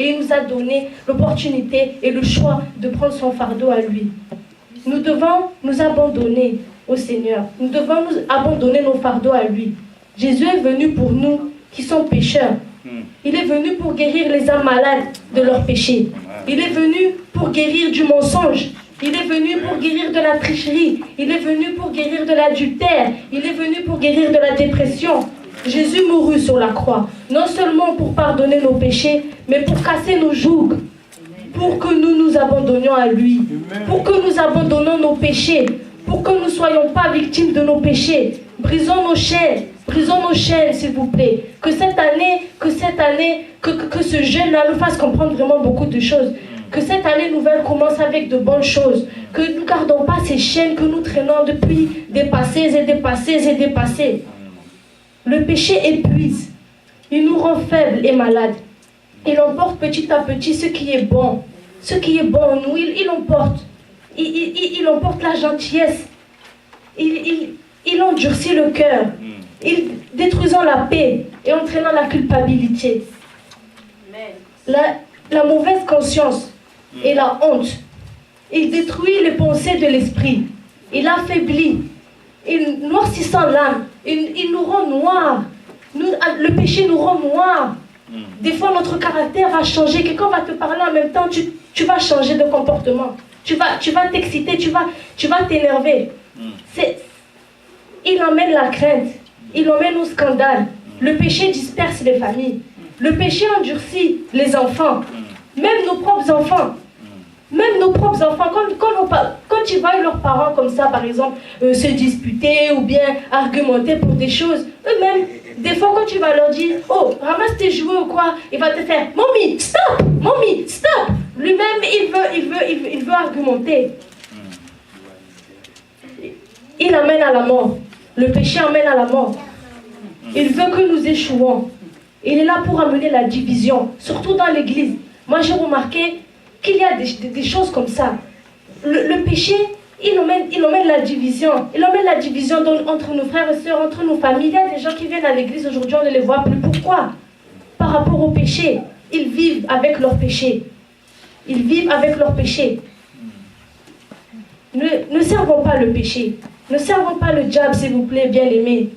et il nous a donné l'opportunité et le choix de prendre son fardeau à lui. Nous devons nous abandonner au Seigneur. Nous devons nous abandonner nos fardeaux à lui. Jésus est venu pour nous qui sommes pécheurs. Il est venu pour guérir les âmes malades de leurs péchés. Il est venu pour guérir du mensonge. Il est venu pour guérir de la tricherie. Il est venu pour guérir de l'adultère. Il est venu pour guérir de la dépression. Jésus mourut sur la croix, non seulement pour pardonner nos péchés, mais pour casser nos jougs, pour que nous nous abandonnions à lui, pour que nous abandonnions nos péchés, pour que nous ne soyons pas victimes de nos péchés. Brisons nos chaînes, s'il vous plaît. Que cette année, que ce jeûne-là nous fasse comprendre vraiment beaucoup de choses. Que cette année nouvelle commence avec de bonnes choses. Que nous ne gardons pas ces chaînes que nous traînons depuis des passés. Le péché épuise. Il nous rend faibles et malades. Il emporte petit à petit ce qui est bon. Ce qui est bon en nous, il emporte. Il emporte la gentillesse. Il endurcit le cœur. Il détruisant la paix et entraînant la culpabilité. La mauvaise conscience et la honte. Il détruit les pensées de l'esprit. Il affaiblit. Il noircissant l'âme. Il nous rend noirs. Le péché nous rend noirs. Des fois, notre caractère va changer. Quelqu'un va te parler en même temps, tu vas changer de comportement. Tu vas t'exciter, tu vas t'énerver. Il emmène la crainte. Il emmène au scandale. Le péché disperse les familles. Le péché endurcit les enfants. Même nos propres enfants. Quand ils voient leurs parents comme ça, par exemple, se disputer ou bien argumenter pour des choses, eux-mêmes, des fois quand tu vas leur dire, oh, ramasse tes jouets ou quoi, il va te faire, mommy, stop, lui-même, il veut argumenter. Il amène à la mort. Le péché amène à la mort. Il veut que nous échouons. Il est là pour amener la division, surtout dans l'église. Moi, j'ai remarqué qu'il y a des choses comme ça. Le péché, il emmène la division. Il emmène la division entre nos frères et sœurs, entre nos familles. Il y a des gens qui viennent à l'église aujourd'hui, on ne les voit plus. Pourquoi? Par rapport au péché. Ils vivent avec leur péché. Ne servons pas le péché. Ne servons pas le diable, s'il vous plaît, bien-aimés.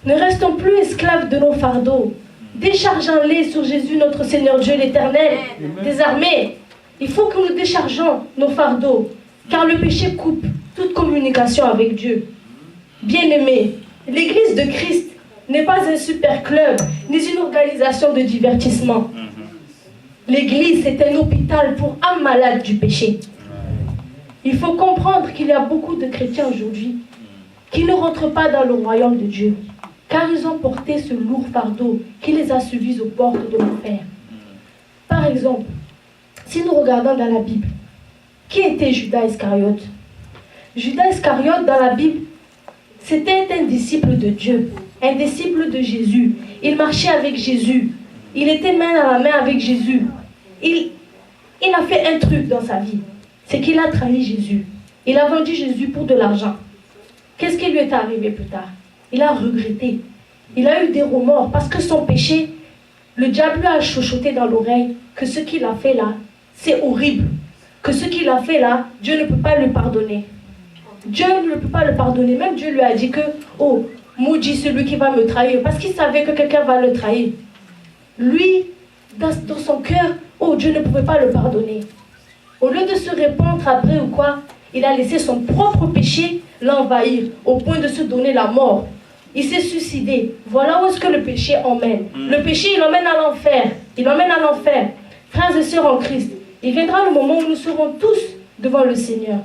Ne restons plus esclaves de nos fardeaux. Déchargeons-les sur Jésus, notre Seigneur Dieu l'Éternel, des armées. Il faut que nous déchargeons nos fardeaux, car le péché coupe toute communication avec Dieu. Bien-aimés, l'Église de Christ n'est pas un super club, ni une organisation de divertissement. L'Église, c'est un hôpital pour âmes malades du péché. Il faut comprendre qu'il y a beaucoup de chrétiens aujourd'hui qui ne rentrent pas dans le royaume de Dieu, car ils ont porté ce lourd fardeau qui les a suivis aux portes de l'enfer. Par exemple, si nous regardons dans la Bible, qui était Judas Iscariote? Judas Iscariote, dans la Bible, c'était un disciple de Dieu, un disciple de Jésus. Il marchait avec Jésus. Il était main dans la main avec Jésus. Il a fait un truc dans sa vie. C'est qu'il a trahi Jésus. Il a vendu Jésus pour de l'argent. Qu'est-ce qui lui est arrivé plus tard? Il a regretté. Il a eu des remords parce que son péché, le diable lui a chuchoté dans l'oreille que ce qu'il a fait là, c'est horrible. Que ce qu'il a fait là, Dieu ne peut pas le pardonner. Dieu ne peut pas le pardonner. Même Dieu lui a dit que, oh, maudit celui qui va me trahir. Parce qu'il savait que quelqu'un va le trahir. Lui, dans son cœur, oh, Dieu ne pouvait pas le pardonner. Au lieu de se répandre après ou quoi, il a laissé son propre péché l'envahir, au point de se donner la mort. Il s'est suicidé. Voilà où est-ce que le péché emmène. Le péché, il emmène à l'enfer. Il emmène à l'enfer. Frères et sœurs en Christ, il viendra le moment où nous serons tous devant le Seigneur.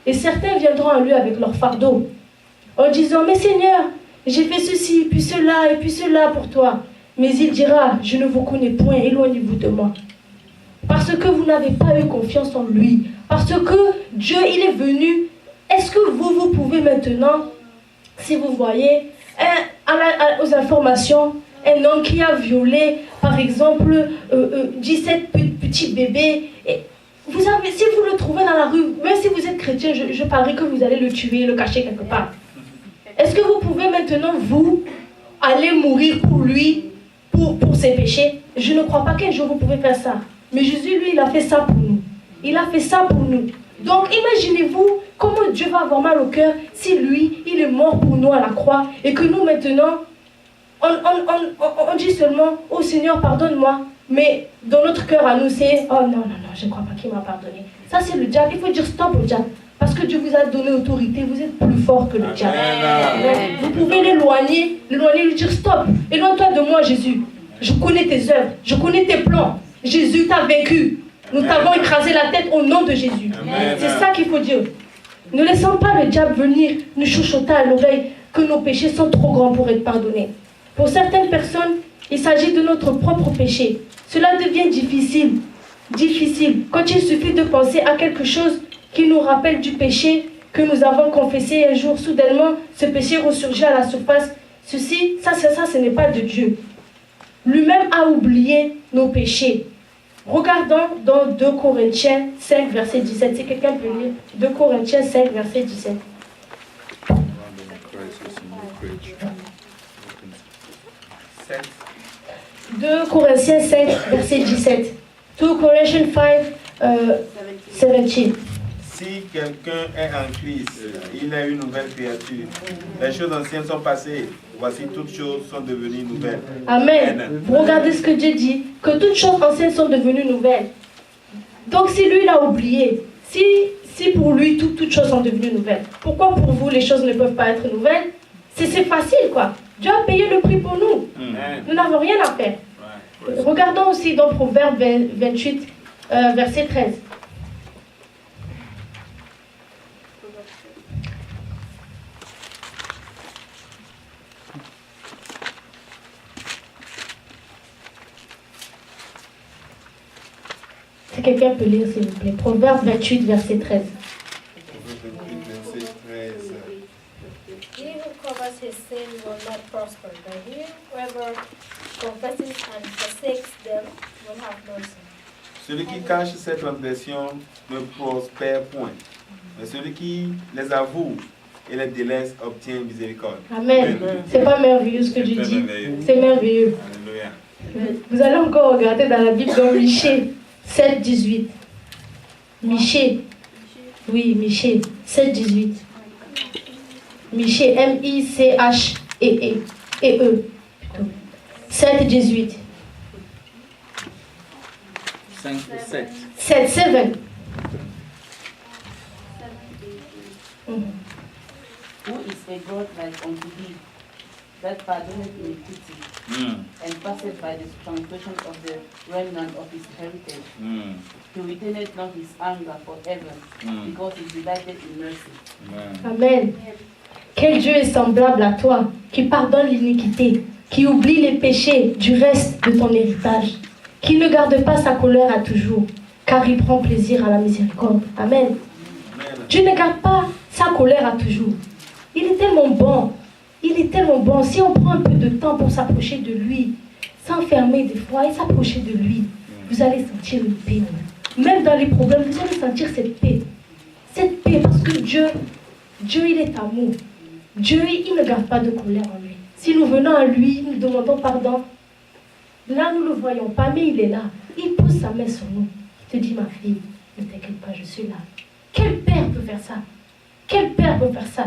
Et certains viendront à lui avec leur fardeau, en disant, mais Seigneur, j'ai fait ceci, puis cela, et puis cela pour toi. Mais il dira, je ne vous connais point, éloignez-vous de moi. Parce que vous n'avez pas eu confiance en lui. Parce que Dieu, il est venu. Est-ce que vous pouvez maintenant, si vous voyez, aux informations, un homme qui a violé, par exemple, 17 petits bébés, et si vous le trouvez dans la rue, même si vous êtes chrétien, je parie que vous allez le tuer, le cacher quelque part. Est-ce que vous pouvez maintenant, vous, aller mourir pour lui, pour ses péchés? Je ne crois pas qu'un jour vous pouvez faire ça. Mais Jésus, lui, il a fait ça pour nous. Il a fait ça pour nous. Donc, imaginez-vous comment Dieu va avoir mal au cœur si lui, il est mort pour nous à la croix et que nous, maintenant, on dit seulement, oh Seigneur, pardonne-moi. Mais dans notre cœur à nous, c'est, oh non, je ne crois pas qu'il m'a pardonné. Ça, c'est le diable. Il faut dire stop au diable. Parce que Dieu vous a donné autorité, vous êtes plus fort que le diable. Vous pouvez l'éloigner, lui dire stop. Éloigne-toi de moi, Jésus. Je connais tes œuvres, je connais tes plans. Jésus t'a vaincu. Nous t'avons écrasé la tête au nom de Jésus. C'est ça qu'il faut dire. Ne laissons pas le diable venir nous chuchoter à l'oreille que nos péchés sont trop grands pour être pardonnés. Pour certaines personnes, il s'agit de notre propre péché. Cela devient difficile quand il suffit de penser à quelque chose qui nous rappelle du péché que nous avons confessé un jour. Soudainement, ce péché ressurgit à la surface. Ça, ce n'est pas de Dieu. Lui-même a oublié nos péchés. Regardons dans 2 Corinthiens 5, verset 17. Si quelqu'un peut lire 2 Corinthiens 5, verset 17. 2 Corinthiens 5, verset 17. 2 Corinthians 5, 17. Si quelqu'un est en Christ, il est une nouvelle créature. Les choses anciennes sont passées. Voici, toutes choses sont devenues nouvelles. Amen. Vous regardez ce que Dieu dit, que toutes choses anciennes sont devenues nouvelles. Donc si lui l'a oublié, si pour lui toutes choses sont devenues nouvelles, pourquoi pour vous les choses ne peuvent pas être nouvelles? C'est facile quoi. Dieu a payé le prix pour nous. Nous n'avons rien à faire. Regardons aussi dans Proverbe 28, verset 13. Si quelqu'un peut lire, s'il vous plaît. Proverbe 28, verset 13. He who covers his sin will not prosper, but he whoever confesses and forsakes them will have mercy. Celui qui cache ses transgressions ne prospère point, mais celui qui les avoue et les délaisse obtient miséricorde. Amen. C'est pas merveilleux ce que Dieu dit. C'est merveilleux. Alléluia. Vous allez encore regarder dans la Bible dans Michée 7, 18. Michée. Oui, Michée 7, 18. Michée, M-I-C-H-E-E. E-E, plutôt. 7, 18. 5, 7. 7, 7. Who is a God like unto thee, that pardoneth iniquity, and passeth by the transgression of the remnant of his heritage? He retaineth not his anger forever, because he delighted in mercy. Amen. Quel Dieu est semblable à toi, qui pardonne l'iniquité, qui oublie les péchés du reste de ton héritage, qui ne garde pas sa colère à toujours, car il prend plaisir à la miséricorde. Amen. Dieu ne garde pas sa colère à toujours. Il est tellement bon. Il est tellement bon. Si on prend un peu de temps pour s'approcher de lui, s'enfermer des fois et s'approcher de lui, vous allez sentir une paix. Même dans les problèmes, vous allez sentir cette paix. Cette paix parce que Dieu, il est amour. Dieu, il ne garde pas de colère en lui. Si nous venons à lui, nous demandons pardon. Là, nous ne le voyons pas, mais il est là. Il pose sa main sur nous. Il te dit, ma fille, ne t'inquiète pas, je suis là. Quel père peut faire ça? Quel père peut faire ça?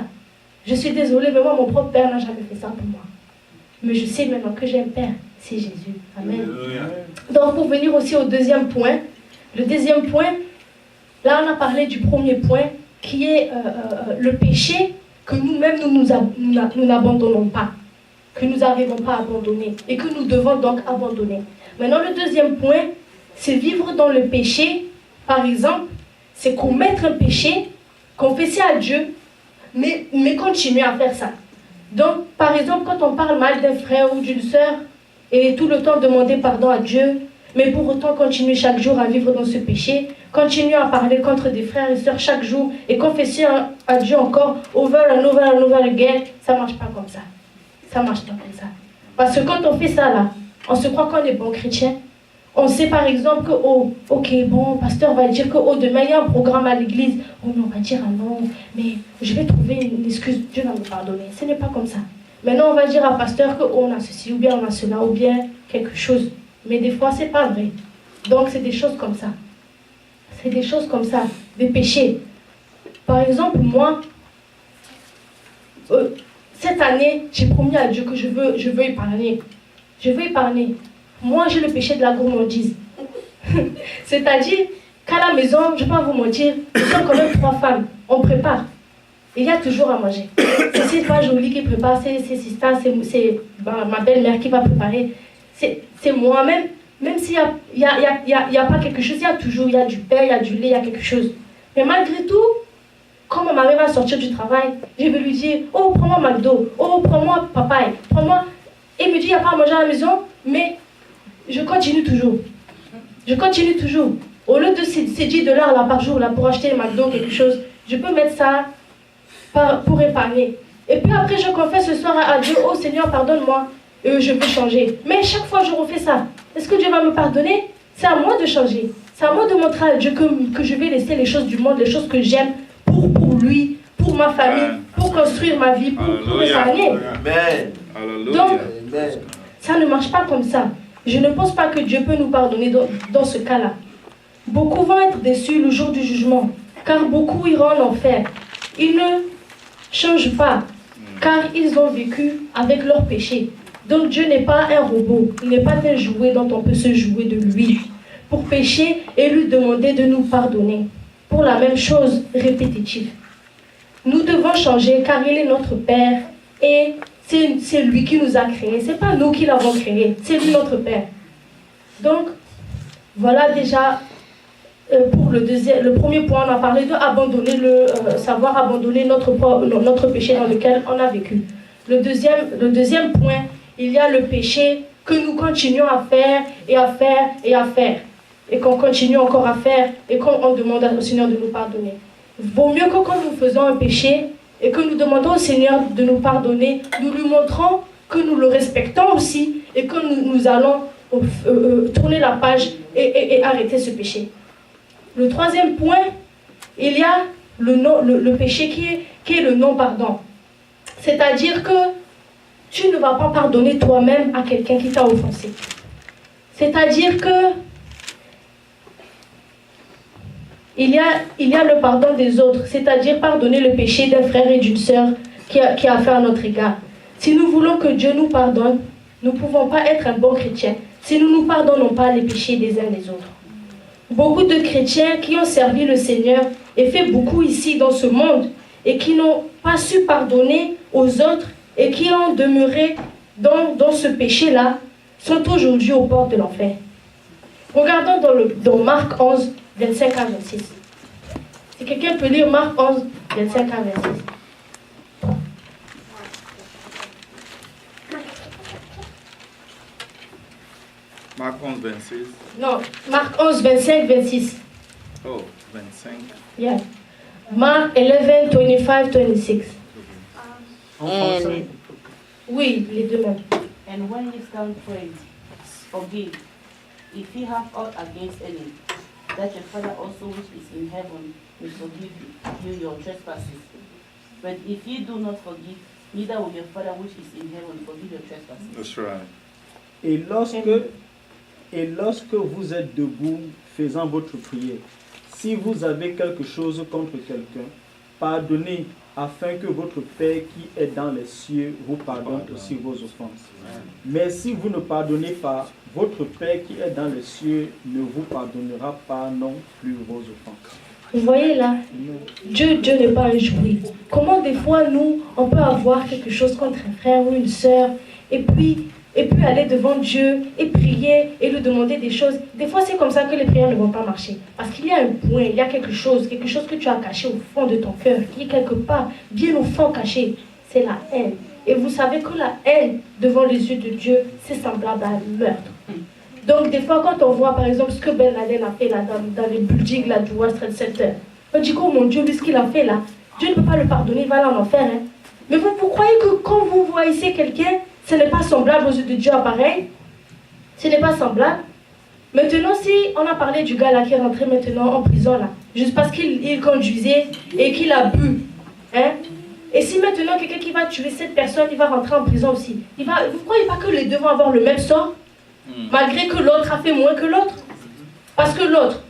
Je suis désolée, mais moi, mon propre père n'a jamais fait ça pour moi. Mais je sais maintenant que j'ai un père, c'est Jésus. Amen. Donc, pour venir aussi au deuxième point, le deuxième point, là, on a parlé du premier point, qui est le péché que nous-mêmes, nous n'abandonnons pas, que nous n'arrivons pas à abandonner, et que nous devons donc abandonner. Maintenant, le deuxième point, c'est vivre dans le péché. Par exemple, c'est commettre un péché, confesser à Dieu, mais continuer à faire ça. Donc, par exemple, quand on parle mal d'un frère ou d'une sœur, et tout le temps demander pardon à Dieu, mais pour autant continuer chaque jour à vivre dans ce péché, continuer à parler contre des frères et sœurs chaque jour, et confesser à Dieu encore, over and over and over again, ça ne marche pas comme ça. Ça ne marche pas comme ça. Parce que quand on fait ça là, on se croit qu'on est bon chrétien. On sait par exemple que, oh, ok, bon, pasteur va dire que, oh, demain il y a un programme à l'église. Oh, mais on va dire, ah non, mais je vais trouver une excuse, Dieu va me pardonner. Ce n'est pas comme ça. Maintenant, on va dire à pasteur que, oh, on a ceci, ou bien on a cela, ou bien quelque chose. Mais des fois, ce n'est pas vrai. Donc c'est des choses comme ça. C'est des choses comme ça, des péchés. Par exemple, moi, cette année, j'ai promis à Dieu que je veux épargner. Je veux épargner. Moi, j'ai le péché de la gourmandise. C'est-à-dire qu'à la maison, je ne vais pas vous mentir, nous sommes quand même 3 femmes. On prépare. Il y a toujours à manger. C'est pas Jolie qui prépare, c'est Sista, c'est ma belle-mère qui va préparer. C'est moi-même. Même s'il n'y a pas quelque chose, il y a du pain, il y a du lait, il y a quelque chose. Mais malgré tout, quand ma mère va sortir du travail, je vais lui dire, oh, prends-moi McDo, oh, prends-moi papaye, prends-moi... Et il me dit, il n'y a pas à manger à la maison, mais je continue toujours. Je continue toujours. Au lieu de ces $10 là, par jour là, pour acheter le McDo ou quelque chose, je peux mettre ça pour épargner. Et puis après, je confesse ce soir à Dieu, oh Seigneur, pardonne-moi, je veux changer. Mais chaque fois, je refais ça. Est-ce que Dieu va me pardonner? C'est à moi de changer. C'est à moi de montrer à Dieu que je vais laisser les choses du monde, les choses que j'aime, pour lui, pour ma famille, pour construire ma vie, pour épargner. Donc, ça ne marche pas comme ça. Je ne pense pas que Dieu peut nous pardonner dans ce cas-là. Beaucoup vont être déçus le jour du jugement, car beaucoup iront en enfer. Ils ne changent pas, car ils ont vécu avec leurs péchés. Donc Dieu n'est pas un robot, il n'est pas un jouet dont on peut se jouer de lui pour pécher et lui demander de nous pardonner pour la même chose répétitive. Nous devons changer car il est notre Père et c'est lui qui nous a créés. Ce n'est pas nous qui l'avons créé, c'est lui notre Père. Donc, voilà déjà pour le premier point, on a parlé de savoir abandonner notre péché dans lequel on a vécu. Le deuxième point, il y a le péché que nous continuons à faire et à faire et à faire. Et qu'on continue encore à faire et qu'on demande au Seigneur de nous pardonner. Vaut mieux que quand nous faisons un péché et que nous demandons au Seigneur de nous pardonner, nous lui montrons que nous le respectons aussi et que nous allons tourner la page et arrêter ce péché. Le troisième point, il y a le péché qui est le non-pardon. C'est-à-dire que tu ne vas pas pardonner toi-même à quelqu'un qui t'a offensé. C'est-à-dire que il y a le pardon des autres, c'est-à-dire pardonner le péché d'un frère et d'une sœur qui a fait à notre égard. Si nous voulons que Dieu nous pardonne, nous ne pouvons pas être un bon chrétien si nous ne nous pardonnons pas les péchés des uns des autres. Beaucoup de chrétiens qui ont servi le Seigneur et fait beaucoup ici dans ce monde et qui n'ont pas su pardonner aux autres et qui ont demeuré dans ce péché-là sont aujourd'hui aux portes de l'enfer. Regardons dans Marc 11, 25 à 26. Si quelqu'un peut lire Marc 11, 25 à 26. Marc 11, 26. Non, Marc 11, 25, 26. Oh, 25. Yeah. Mark 11, 25, 26. Oui, les deux mêmes. And when you stand praying, forgive, if you have aught against any, that your Father also which is in heaven will forgive you your trespasses. But if you do not forgive, neither will your Father which is in heaven forgive your trespasses. That's right. Et lorsque vous êtes debout faisant votre prière, si vous avez quelque chose contre quelqu'un, pardonnez afin que votre Père qui est dans les cieux vous pardonne aussi vos offenses. Mais si vous ne pardonnez pas, votre Père qui est dans les cieux ne vous pardonnera pas non plus vos offenses. Vous voyez là, Dieu n'est pas un jouet. Comment des fois nous, on peut avoir quelque chose contre un frère ou une sœur et puis aller devant Dieu et prier et lui demander des choses. Des fois, c'est comme ça que les prières ne vont pas marcher. Parce qu'il y a un point, il y a quelque chose que tu as caché au fond de ton cœur, qui est quelque part, bien au fond caché. C'est la haine. Et vous savez que la haine, devant les yeux de Dieu, c'est semblable à un meurtre. Donc, des fois, quand on voit, par exemple, ce que Ben Laden a fait là, dans les buildings là, du World Trade Center, on dit, oh mon Dieu, lui, ce qu'il a fait là, Dieu ne peut pas le pardonner, il va aller en enfer. Hein. Mais vous croyez que quand vous voyez quelqu'un, ce n'est pas semblable aux yeux de Dieu à pareil? Ce n'est pas semblable. Maintenant, si on a parlé du gars là qui est rentré maintenant en prison là, juste parce qu'il conduisait et qu'il a bu, hein? Et si maintenant quelqu'un qui va tuer cette personne, il va rentrer en prison aussi, vous ne croyez pas que les deux vont avoir le même sort? Malgré que l'autre a fait moins que l'autre? parce que l'autre,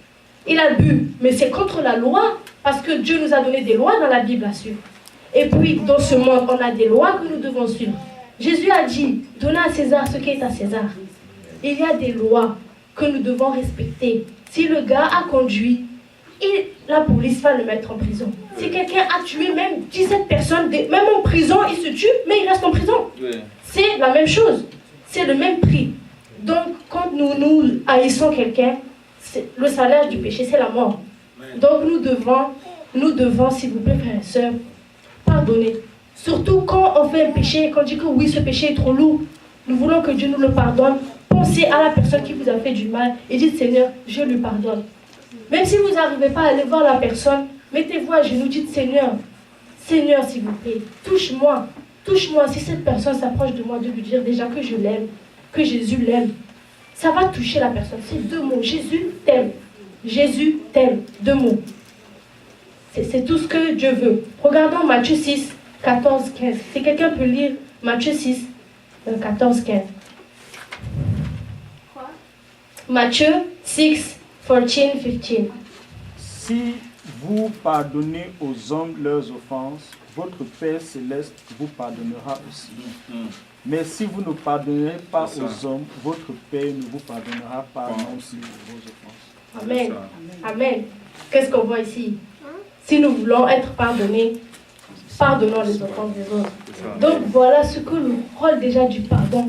il a bu, mais c'est contre la loi, parce que Dieu nous a donné des lois dans la Bible à suivre. Et puis, dans ce monde, on a des lois que nous devons suivre. Jésus a dit, donnez à César ce qui est à César. Il y a des lois que nous devons respecter. Si le gars a conduit, la police va le mettre en prison. Si quelqu'un a tué même 17 personnes, même en prison, il se tue, mais il reste en prison. C'est la même chose. C'est le même prix. Donc, quand nous haïssons quelqu'un, le salaire du péché, c'est la mort. Donc, nous devons, s'il vous plaît, frères et sœurs, pardonner. Surtout quand on fait un péché et qu'on dit que oui, ce péché est trop lourd, nous voulons que Dieu nous le pardonne. Pensez à la personne qui vous a fait du mal et dites, Seigneur, je lui pardonne. Même si vous n'arrivez pas à aller voir la personne, mettez-vous à genoux, dites, Seigneur, Seigneur, s'il vous plaît, touche-moi. Touche-moi. Si cette personne s'approche de moi, de lui dire déjà que je l'aime, que Jésus l'aime, ça va toucher la personne. C'est 2 mots. Jésus t'aime. Jésus t'aime. 2 mots. C'est tout ce que Dieu veut. Regardons Matthieu 6, 14, 15. Si quelqu'un peut lire Matthieu 6, 14, 15. Quoi? Matthieu 6, 14, 15. Si vous pardonnez aux hommes leurs offenses, votre Père céleste vous pardonnera aussi. Mais si vous ne pardonnez pas aux hommes, votre Père ne vous pardonnera pas non plus vos offenses. Amen. Amen. Qu'est-ce qu'on voit ici? Si nous voulons être pardonnés, pardonnons les offenses des autres. Donc voilà ce que le rôle déjà du pardon,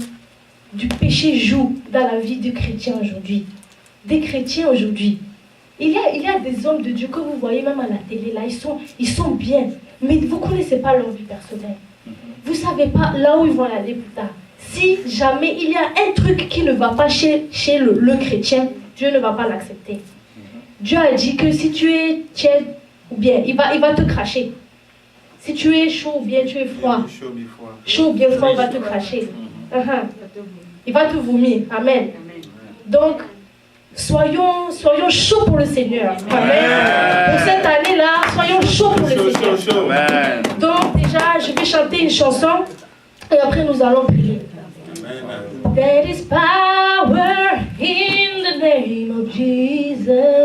du péché joue dans la vie du chrétien aujourd'hui. Des chrétiens aujourd'hui. Il y a des hommes de Dieu que vous voyez même à la télé, là, ils sont bien, mais vous ne connaissez pas leur vie personnelle. Vous ne savez pas là où ils vont aller plus tard. Si jamais il y a un truc qui ne va pas chez le chrétien, Dieu ne va pas l'accepter. Dieu a dit que si tu es tiède ou bien, il va te cracher. Si tu es chaud ou bien tu es froid, chaud ou bien froid, il va te cracher. Il va te vomir. Amen. Donc, soyons chauds pour le Seigneur. Amen. Pour cette année-là, soyons chauds pour le Seigneur. Donc déjà, je vais chanter une chanson et après nous allons prier. There is power in the name of Jesus.